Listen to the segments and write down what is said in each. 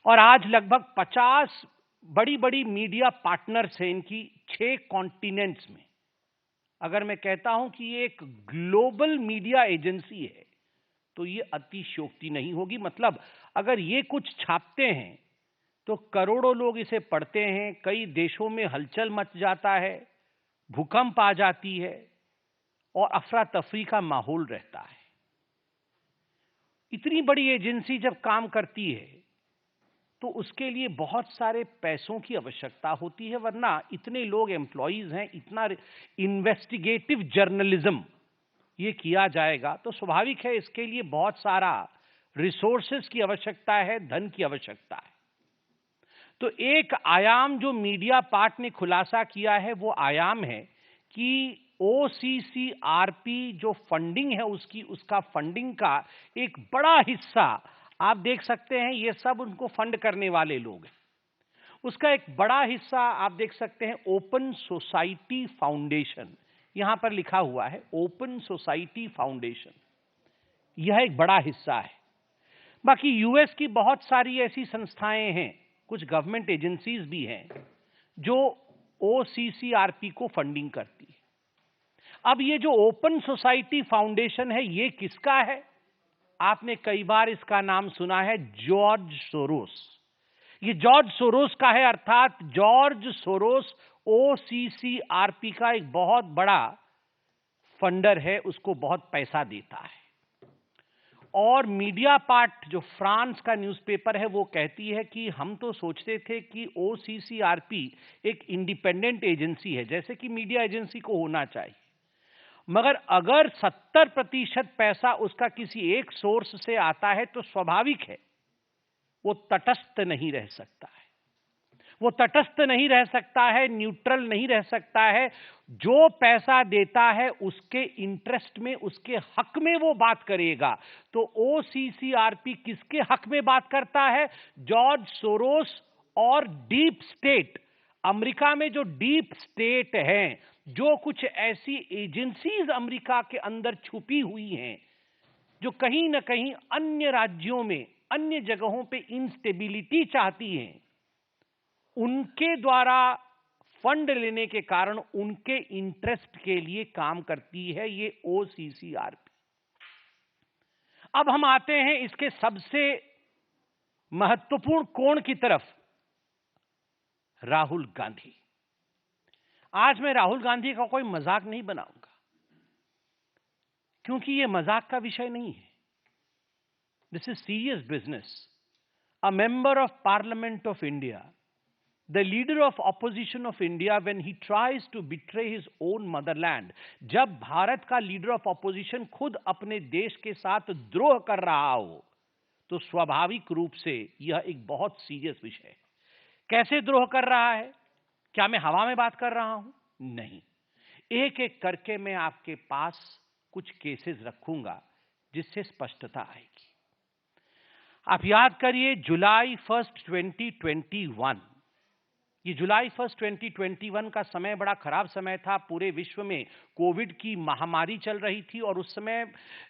और आज लगभग 50 बड़ी बड़ी मीडिया पार्टनर्स हैं इनकी 6 कॉन्टिनेंट्स में। अगर मैं कहता हूं कि ये एक ग्लोबल मीडिया एजेंसी है तो ये अतिशयोक्ति नहीं होगी। मतलब अगर ये कुछ छापते हैं तो करोड़ों लोग इसे पढ़ते हैं, कई देशों में हलचल मच जाता है, भूकंप आ जाती है और अफरा तफरी का माहौल रहता है। इतनी बड़ी एजेंसी जब काम करती है तो उसके लिए बहुत सारे पैसों की आवश्यकता होती है, वरना इतने लोग एम्प्लॉइज हैं, इतना इन्वेस्टिगेटिव जर्नलिज्म ये किया जाएगा तो स्वाभाविक है इसके लिए बहुत सारा रिसोर्सेज की आवश्यकता है, धन की आवश्यकता है। तो एक आयाम जो मीडिया पार्ट ने खुलासा किया है वो आयाम है कि OCCRP जो फंडिंग है उसका फंडिंग का एक बड़ा हिस्सा आप देख सकते हैं, ये सब उनको फंड करने वाले लोग हैं। उसका एक बड़ा हिस्सा आप देख सकते हैं ओपन सोसाइटी फाउंडेशन, यहां पर लिखा हुआ है ओपन सोसाइटी फाउंडेशन, यह एक बड़ा हिस्सा है। बाकी यूएस की बहुत सारी ऐसी संस्थाएं हैं, कुछ गवर्नमेंट एजेंसीज भी हैं जो OCCRP को फंडिंग करती है। अब ये जो ओपन सोसाइटी फाउंडेशन है ये किसका है? आपने कई बार इसका नाम सुना है, जॉर्ज सोरोस। ये जॉर्ज सोरोस का है, अर्थात जॉर्ज सोरोस OCCRP का एक बहुत बड़ा फंडर है, उसको बहुत पैसा देता है। और मीडिया पार्ट जो फ्रांस का न्यूज़पेपर है वो कहती है कि हम तो सोचते थे कि OCCRP एक इंडिपेंडेंट एजेंसी है, जैसे कि मीडिया एजेंसी को होना चाहिए, मगर अगर 70% पैसा उसका किसी एक सोर्स से आता है तो स्वाभाविक है वो तटस्थ नहीं रह सकता है, वो तटस्थ नहीं रह सकता है, न्यूट्रल नहीं रह सकता है। जो पैसा देता है उसके इंटरेस्ट में, उसके हक में वो बात करेगा। तो OCCRP किसके हक में बात करता है? जॉर्ज सोरोस और डीप स्टेट, अमेरिका में जो डीप स्टेट हैं, जो कुछ ऐसी एजेंसीज अमेरिका के अंदर छुपी हुई हैं जो कहीं ना कहीं अन्य राज्यों में, अन्य जगहों पे इंस्टेबिलिटी चाहती हैं, उनके द्वारा फंड लेने के कारण उनके इंटरेस्ट के लिए काम करती है ये OCCRP। अब हम आते हैं इसके सबसे महत्वपूर्ण कोण की तरफ, राहुल गांधी। आज मैं राहुल गांधी का कोई मजाक नहीं बनाऊंगा क्योंकि यह मजाक का विषय नहीं है। This is serious business. A member of parliament of India, the leader of opposition of India, when he tries to betray his own motherland, जब भारत का लीडर ऑफ ऑपोजिशन खुद अपने देश के साथ द्रोह कर रहा हो तो स्वाभाविक रूप से यह एक बहुत सीरियस विषय है। कैसे द्रोह कर रहा है? क्या मैं हवा में बात कर रहा हूं? नहीं, एक एक करके मैं आपके पास कुछ केसेस रखूंगा जिससे स्पष्टता आएगी। आप याद करिए जुलाई 1 2021, ये जुलाई 1 2021 का समय बड़ा खराब समय था। पूरे विश्व में कोविड की महामारी चल रही थी और उस समय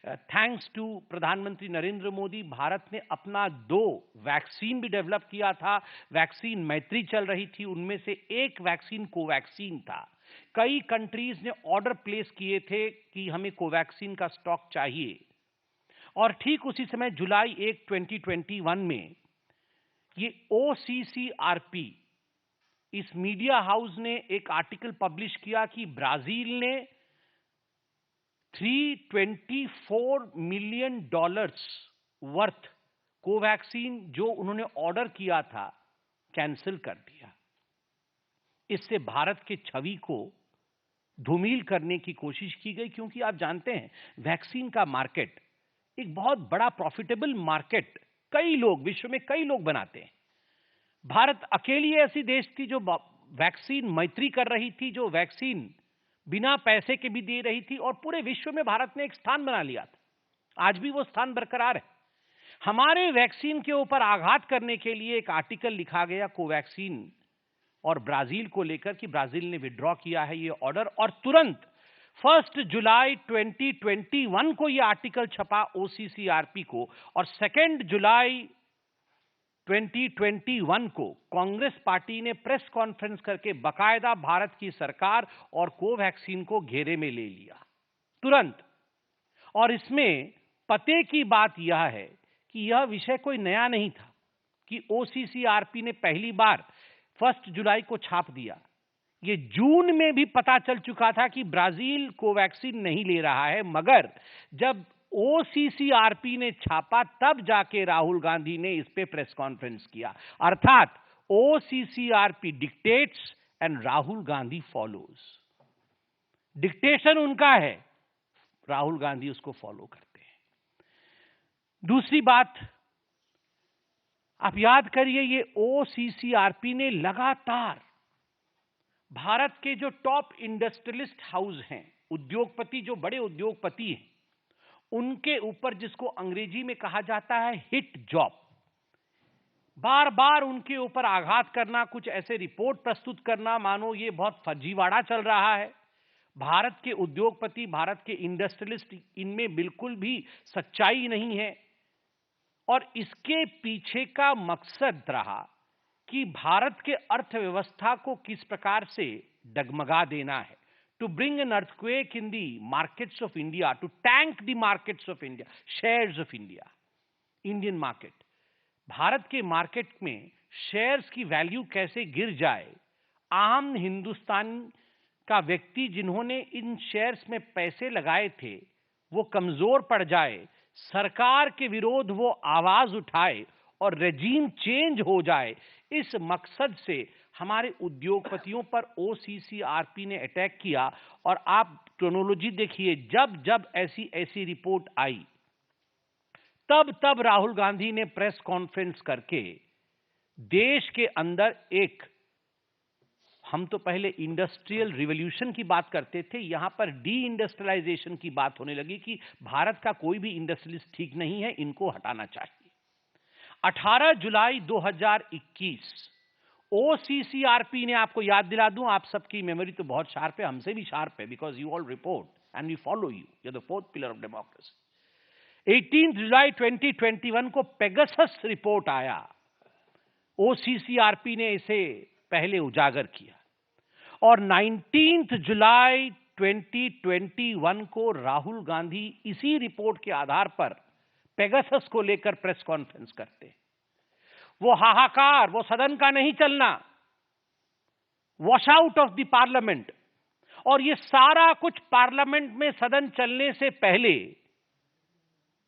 थैंक्स टू प्रधानमंत्री नरेंद्र मोदी भारत ने अपना 2 वैक्सीन भी डेवलप किया था। वैक्सीन मैत्री चल रही थी, उनमें से एक वैक्सीन कोवैक्सीन था। कई कंट्रीज ने ऑर्डर प्लेस किए थे कि हमें कोवैक्सीन का स्टॉक चाहिए। और ठीक उसी समय जुलाई 1 2021 में ये OCCRP, इस मीडिया हाउस ने एक आर्टिकल पब्लिश किया कि ब्राजील ने $324 मिलियन वर्थ कोवैक्सीन जो उन्होंने ऑर्डर किया था कैंसिल कर दिया। इससे भारत के छवि को धूमिल करने की कोशिश की गई, क्योंकि आप जानते हैं वैक्सीन का मार्केट एक बहुत बड़ा प्रॉफिटेबल मार्केट, कई लोग विश्व में कई लोग बनाते हैं। भारत अकेली ऐसी देश थी जो वैक्सीन मैत्री कर रही थी, जो वैक्सीन बिना पैसे के भी दे रही थी और पूरे विश्व में भारत ने एक स्थान बना लिया था। आज भी वो स्थान बरकरार है। हमारे वैक्सीन के ऊपर आघात करने के लिए एक आर्टिकल लिखा गया कोवैक्सीन और ब्राजील को लेकर कि ब्राजील ने विड्रॉ किया है ये ऑर्डर, और तुरंत 1 जुलाई 2021 को ये आर्टिकल छपा OCCRP को, और 2 जुलाई 2021 को कांग्रेस पार्टी ने प्रेस कॉन्फ्रेंस करके बकायदा भारत की सरकार और कोवैक्सीन को घेरे में ले लिया तुरंत। और इसमें पते की बात यह है कि यह विषय कोई नया नहीं था कि ओसीसीआरपी ने पहली बार 1 जुलाई को छाप दिया। ये जून में भी पता चल चुका था कि ब्राजील कोवैक्सीन नहीं ले रहा है, मगर जब ओसीसीआरपी ने छापा तब जाके राहुल गांधी ने इस पे प्रेस कॉन्फ्रेंस किया। अर्थात OCCRP dictates and Rahul Gandhi follows. Dictation उनका है, राहुल गांधी उसको फॉलो करते हैं। दूसरी बात, आप याद करिए, ये ओसीसीआरपी ने लगातार भारत के जो टॉप इंडस्ट्रियलिस्ट हाउस हैं, उद्योगपति, जो बड़े उद्योगपति हैं, उनके ऊपर, जिसको अंग्रेजी में कहा जाता है हिट जॉब, बार बार उनके ऊपर आघात करना, कुछ ऐसे रिपोर्ट प्रस्तुत करना मानो ये बहुत फर्जीवाड़ा चल रहा है। भारत के उद्योगपति, भारत के इंडस्ट्रियलिस्ट, इनमें बिल्कुल भी सच्चाई नहीं है। और इसके पीछे का मकसद रहा कि भारत के अर्थव्यवस्था को किस प्रकार से डगमगा देना है, to bring an earthquake in the markets of India, to tank the markets of India, shares of India, Indian market. भारत के मार्केट में शेयर्स की वैल्यू कैसे गिर जाए, आम हिंदुस्तान का व्यक्ति जिन्होंने इन शेयर्स में पैसे लगाए थे वो कमजोर पड़ जाए, सरकार के विरोध वो आवाज उठाए और रेजीम चेंज हो जाए, इस मकसद से हमारे उद्योगपतियों पर ओसीसीआरपी ने अटैक किया। और आप क्रोनोलॉजी देखिए, जब जब ऐसी रिपोर्ट आई तब तब राहुल गांधी ने प्रेस कॉन्फ्रेंस करके देश के अंदर एक, हम तो पहले इंडस्ट्रियल रिवॉल्यूशन की बात करते थे, यहां पर डी इंडस्ट्रियलाइजेशन की बात होने लगी कि भारत का कोई भी इंडस्ट्रियलिस्ट ठीक नहीं है, इनको हटाना चाहिए। 18 जुलाई 2021 ओसीसीआरपी ने, आपको याद दिला दूं, आप सबकी मेमोरी तो बहुत शार्प है, हमसे भी शार्प है, because you all report and we follow you, you are the fourth pillar of democracy. 18 जुलाई 2021 को पेगासस रिपोर्ट आया, ओसीसीआरपी ने इसे पहले उजागर किया। और 19 जुलाई 2021 को राहुल गांधी इसी रिपोर्ट के आधार पर पेगासस को लेकर प्रेस कॉन्फ्रेंस करते। वो हाहाकार, वो सदन का नहीं चलना, wash out of the parliament, और ये सारा कुछ पार्लियामेंट में सदन चलने से पहले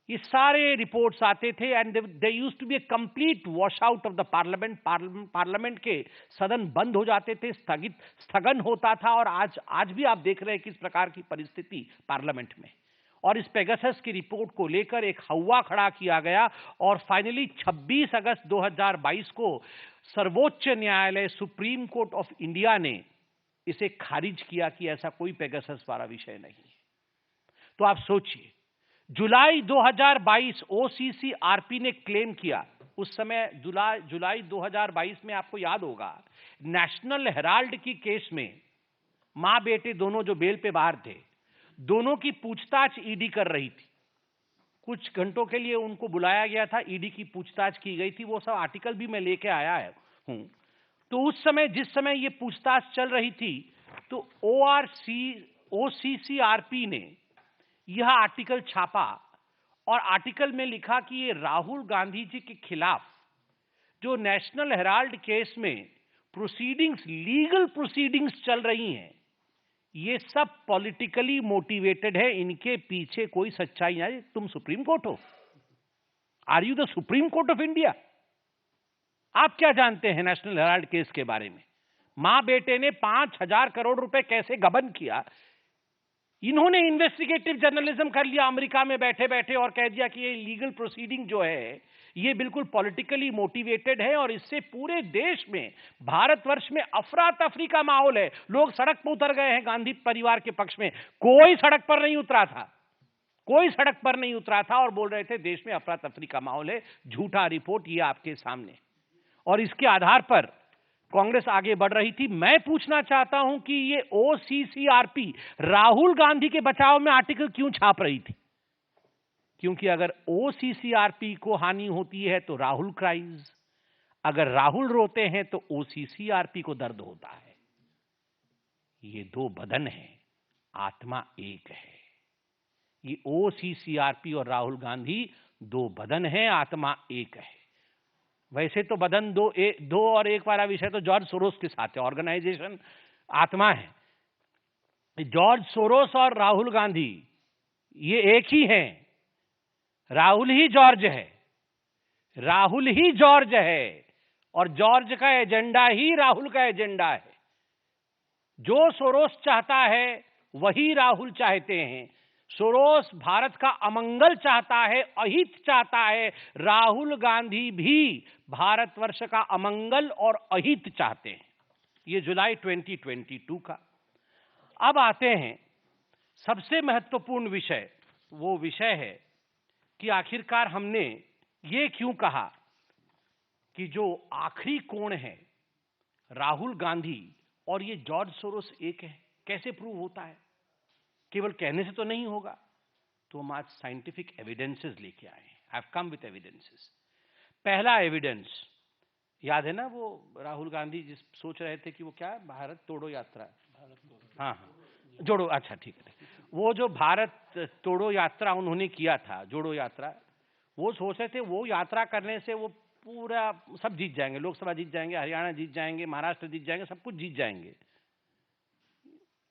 ये सारे रिपोर्ट्स आते थे and they used to be a complete wash out of the parliament. Parliament के सदन बंद हो जाते थे, स्थगन होता था। और आज भी आप देख रहे हैं किस प्रकार की परिस्थिति पार्लियामेंट में। और इस पेगासस की रिपोर्ट को लेकर एक हवा खड़ा किया गया और फाइनली 26 अगस्त 2022 को सर्वोच्च न्यायालय, सुप्रीम कोर्ट ऑफ इंडिया ने इसे खारिज किया कि ऐसा कोई पेगासस वाला विषय नहीं है। तो आप सोचिए, जुलाई 2022 ओसीसीआरपी ने क्लेम किया, उस समय जुलाई 2022 में आपको याद होगा, नेशनल हेराल्ड की केस में मां बेटे दोनों जो बेल पे बाहर थे, दोनों की पूछताछ ईडी कर रही थी। कुछ घंटों के लिए उनको बुलाया गया था, ईडी की पूछताछ की गई थी, वो सब आर्टिकल भी मैं लेके आया हूं। तो उस समय, जिस समय ये पूछताछ चल रही थी, तो ओसीसीआरपी ने यह आर्टिकल छापा और आर्टिकल में लिखा कि ये राहुल गांधी जी के खिलाफ जो नेशनल हेराल्ड केस में प्रोसीडिंग्स, लीगल प्रोसीडिंग्स चल रही हैं, ये सब पॉलिटिकली मोटिवेटेड है, इनके पीछे कोई सच्चाई नहीं। तुम सुप्रीम कोर्ट हो? Are you the supreme court of India? आप क्या जानते हैं नेशनल हेराल्ड केस के बारे में? मां बेटे ने 5,000 करोड़ रुपए कैसे गबन किया, इन्होंने इन्वेस्टिगेटिव जर्नलिज्म कर लिया अमेरिका में बैठे बैठे और कह दिया कि ये लीगल प्रोसीडिंग जो है ये बिल्कुल पॉलिटिकली मोटिवेटेड है और इससे पूरे देश में, भारतवर्ष में अफरा तफरी का माहौल है। लोग सड़क पर उतर गए हैं गांधी परिवार के पक्ष में। कोई सड़क पर नहीं उतरा था, कोई सड़क पर नहीं उतरा था और बोल रहे थे देश में अफरा तफरी का माहौल है। झूठा रिपोर्ट ये आपके सामने, और इसके आधार पर कांग्रेस आगे बढ़ रही थी। मैं पूछना चाहता हूं कि ये ओसीसीआरपी राहुल गांधी के बचाव में आर्टिकल क्यों छाप रही थी? क्योंकि अगर ओसीसीआरपी को हानि होती है तो राहुल क्राइज, अगर राहुल रोते हैं तो ओसीसीआरपी को दर्द होता है। ये दो बदन हैं, आत्मा एक है। ये ओसीसीआरपी और राहुल गांधी दो बदन हैं, आत्मा एक है। वैसे तो बदन दो और एक वाला विषय तो जॉर्ज सोरोस के साथ है, ऑर्गेनाइजेशन आत्मा है। जॉर्ज सोरोस और राहुल गांधी ये एक ही हैं। राहुल ही जॉर्ज है, राहुल ही जॉर्ज है, और जॉर्ज का एजेंडा ही राहुल का एजेंडा है। जो सोरोस चाहता है वही राहुल चाहते हैं। सोरोस भारत का अमंगल चाहता है, अहित चाहता है। राहुल गांधी भी भारतवर्ष का अमंगल और अहित चाहते हैं। ये जुलाई 2022 का। अब आते हैं सबसे महत्वपूर्ण विषय। वो विषय है कि आखिरकार हमने ये क्यों कहा कि जो आखिरी कोण है राहुल गांधी और ये जॉर्ज सोरोस एक है। कैसे प्रूव होता है? केवल कहने से तो नहीं होगा। तो हम आज साइंटिफिक एविडेंसेस लेके आए हैं। I have come with evidences. पहला एविडेंस याद है ना, वो राहुल गांधी जिस सोच रहे थे कि वो क्या भारत तोड़ो यात्रा, हाँ जोड़ो, अच्छा ठीक है। वो जो भारत तोड़ो यात्रा उन्होंने किया था, जोड़ो यात्रा, वो सोच रहे थे वो यात्रा करने से वो पूरा सब जीत जाएंगे, लोकसभा जीत जाएंगे, हरियाणा जीत जाएंगे, महाराष्ट्र जीत जाएंगे, सब कुछ जीत जाएंगे।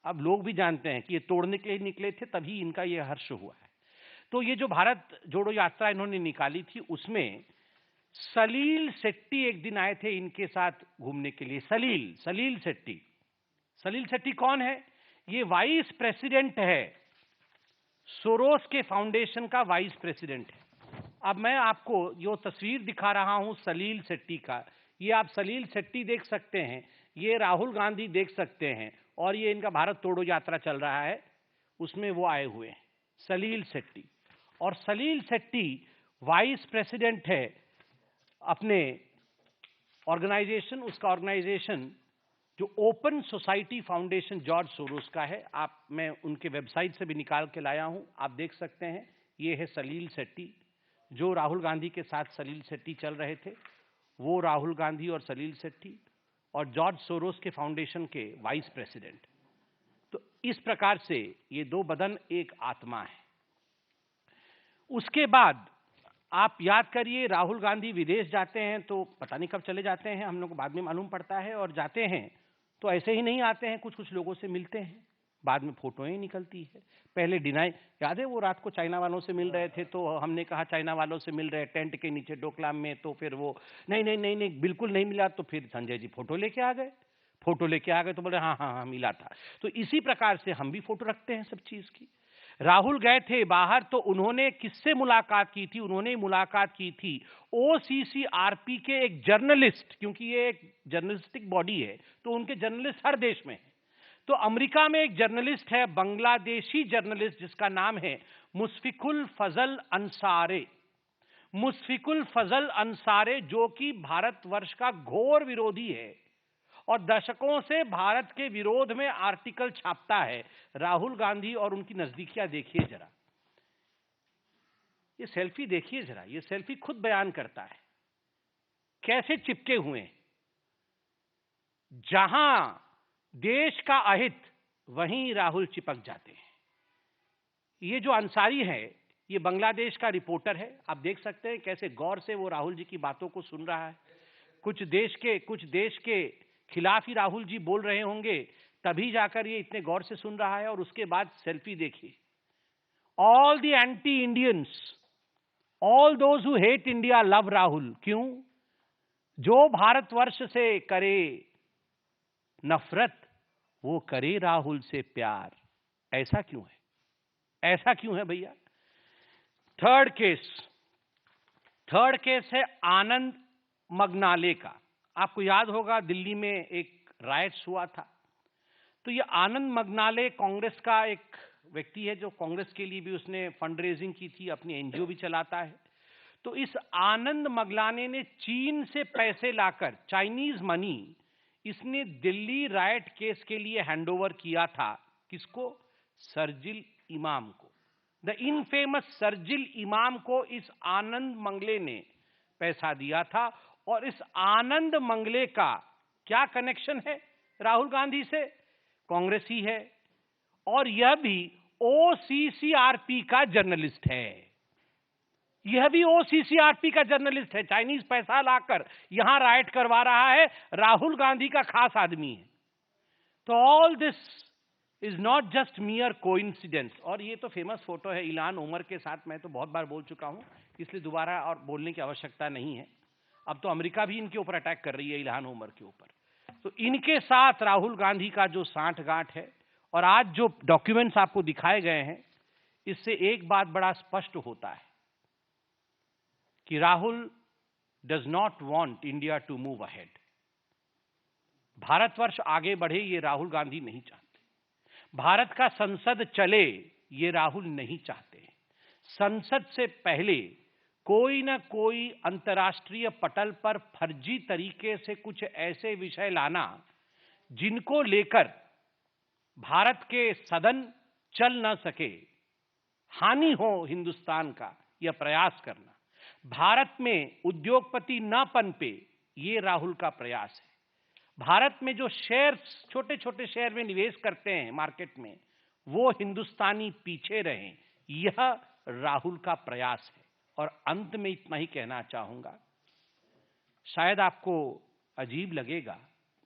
अब लोग भी जानते हैं कि ये तोड़ने के लिए निकले थे, तभी इनका ये हर्ष हुआ है। तो ये जो भारत जोड़ो यात्रा इन्होंने निकाली थी, उसमें सलील शेट्टी एक दिन आए थे इनके साथ घूमने के लिए। सलील शेट्टी। सलील शेट्टी कौन है? ये वाइस प्रेसिडेंट है, सोरोस के फाउंडेशन का वाइस प्रेसिडेंट है। अब मैं आपको जो तस्वीर दिखा रहा हूं सलील शेट्टी का, ये आप सलील शेट्टी देख सकते हैं, ये राहुल गांधी देख सकते हैं, और ये इनका भारत तोड़ो यात्रा चल रहा है, उसमें वो आए हुए हैं, सलील शेट्टी। और सलील शेट्टी वाइस प्रेसिडेंट है अपने ऑर्गेनाइजेशन, उसका ऑर्गेनाइजेशन जो open society foundation George Soros का है। मैं उनके वेबसाइट से भी निकाल के लाया हूं, आप देख सकते हैं। ये है सलील शेट्टी, जो राहुल गांधी के साथ सलील शेट्टी चल रहे थे, वो राहुल गांधी और सलील शेट्टी, और जॉर्ज सोरोस के फाउंडेशन के वाइस प्रेसिडेंट। तो इस प्रकार से ये दो बदन एक आत्मा है। उसके बाद आप याद करिए, राहुल गांधी विदेश जाते हैं तो पता नहीं कब चले जाते हैं, हम लोग को बाद में मालूम पड़ता है, और जाते हैं तो ऐसे ही नहीं आते हैं, कुछ कुछ लोगों से मिलते हैं, बाद में फोटोएं निकलती है। पहले डिनाई, याद है वो रात को चाइना वालों से मिल रहे थे, तो हमने कहा चाइना वालों से मिल रहे टेंट के नीचे डोकलाम में, तो फिर वो नहीं नहीं नहीं नहीं बिल्कुल नहीं मिला, तो फिर संजय जी फोटो लेके आ गए। तो बोले हाँ हाँ हाँ मिला था। तो इसी प्रकार से हम भी फोटो रखते हैं सब चीज की। राहुल गए थे बाहर, तो उन्होंने किससे मुलाकात की थी? उन्होंने मुलाकात की थी ओसीसीआरपी के एक जर्नलिस्ट, क्योंकि ये एक जर्नलिस्टिक बॉडी है, तो उनके जर्नलिस्ट हर देश में है। तो अमेरिका में एक जर्नलिस्ट है, बांग्लादेशी जर्नलिस्ट, जिसका नाम है मुशफिकुल फजल अंसारे। मुशफिकुल फजल अंसारे, जो कि भारतवर्ष का घोर विरोधी है और दशकों से भारत के विरोध में आर्टिकल छापता है। राहुल गांधी और उनकी नजदीकियां देखिए जरा, ये सेल्फी देखिए जरा, ये सेल्फी खुद बयान करता है कैसे चिपके हुए हैं। जहां देश का अहित, वहीं राहुल चिपक जाते हैं। ये जो अंसारी है, ये बांग्लादेश का रिपोर्टर है। आप देख सकते हैं कैसे गौर से वो राहुल जी की बातों को सुन रहा है। कुछ देश के खिलाफ ही राहुल जी बोल रहे होंगे, तभी जाकर ये इतने गौर से सुन रहा है। और उसके बाद सेल्फी देखिए। All the anti Indians, all those who hate India love Rahul. क्यों? जो भारतवर्ष से करे नफरत, वो करे राहुल से प्यार। ऐसा क्यों है? ऐसा क्यों है भैया? थर्ड केस है आनंद मगनाले का। आपको याद होगा दिल्ली में एक राइट्स हुआ था। तो ये आनंद मगनाले कांग्रेस का एक व्यक्ति है, जो कांग्रेस के लिए भी उसने फंड रेजिंग की थी, अपनी एनजीओ भी चलाता है। तो इस आनंद मगनाले ने चीन से पैसे लाकर, चाइनीज मनी, इसने दिल्ली राइट केस के लिए हैंडओवर किया था। किसको? शरजील इमाम को। द इनफेमस शरजील इमाम को इस आनंद मंगले ने पैसा दिया था, और इस आनंद मंगले का क्या कनेक्शन है राहुल गांधी से? कांग्रेस ही है, और यह भी ओसीसीआरपी का जर्नलिस्ट है। यह भी ओसीसीआरपी का जर्नलिस्ट है। चाइनीज पैसा लाकर यहां राइट करवा रहा है, राहुल गांधी का खास आदमी है। तो all this is not just मियर coincidence. और ये तो फेमस फोटो है इल्हान उमर के साथ, मैं तो बहुत बार बोल चुका हूं, इसलिए दोबारा और बोलने की आवश्यकता नहीं है। अब तो अमेरिका भी इनके ऊपर अटैक कर रही है, इल्हान उमर के ऊपर। तो इनके साथ राहुल गांधी का जो सांठगांठ है, और आज जो डॉक्यूमेंट्स आपको दिखाए गए हैं, इससे एक बात बड़ा स्पष्ट होता है कि Rahul does not want India to move ahead. Bharatvarsh आगे बढ़े ये राहुल गांधी नहीं चाहते। भारत का संसद चले ये राहुल नहीं चाहते। संसद से पहले कोई ना कोई अंतर्राष्ट्रीय पटल पर फर्जी तरीके से कुछ ऐसे विषय लाना जिनको लेकर भारत के सदन चल ना सके, हानि हो हिंदुस्तान का, यह प्रयास करना, भारत में उद्योगपति न पनपे, ये राहुल का प्रयास है। भारत में जो शेयर्स, छोटे छोटे शेयर में निवेश करते हैं मार्केट में, वो हिंदुस्तानी पीछे रहें, यह राहुल का प्रयास है। और अंत में इतना ही कहना चाहूंगा, शायद आपको अजीब लगेगा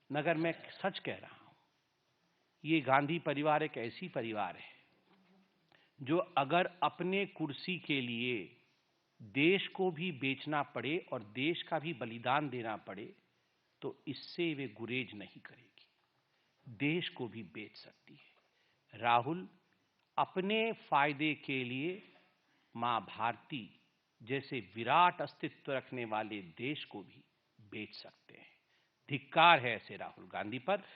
मगर मैं सच कह रहा हूं, ये गांधी परिवार एक ऐसी परिवार है जो अगर अपने कुर्सी के लिए देश को भी बेचना पड़े और देश का भी बलिदान देना पड़े तो इससे वे गुरेज नहीं करेगी, देश को भी बेच सकती है। राहुल अपने फायदे के लिए मां भारती जैसे विराट अस्तित्व रखने वाले देश को भी बेच सकते हैं। धिक्कार है ऐसे राहुल गांधी पर।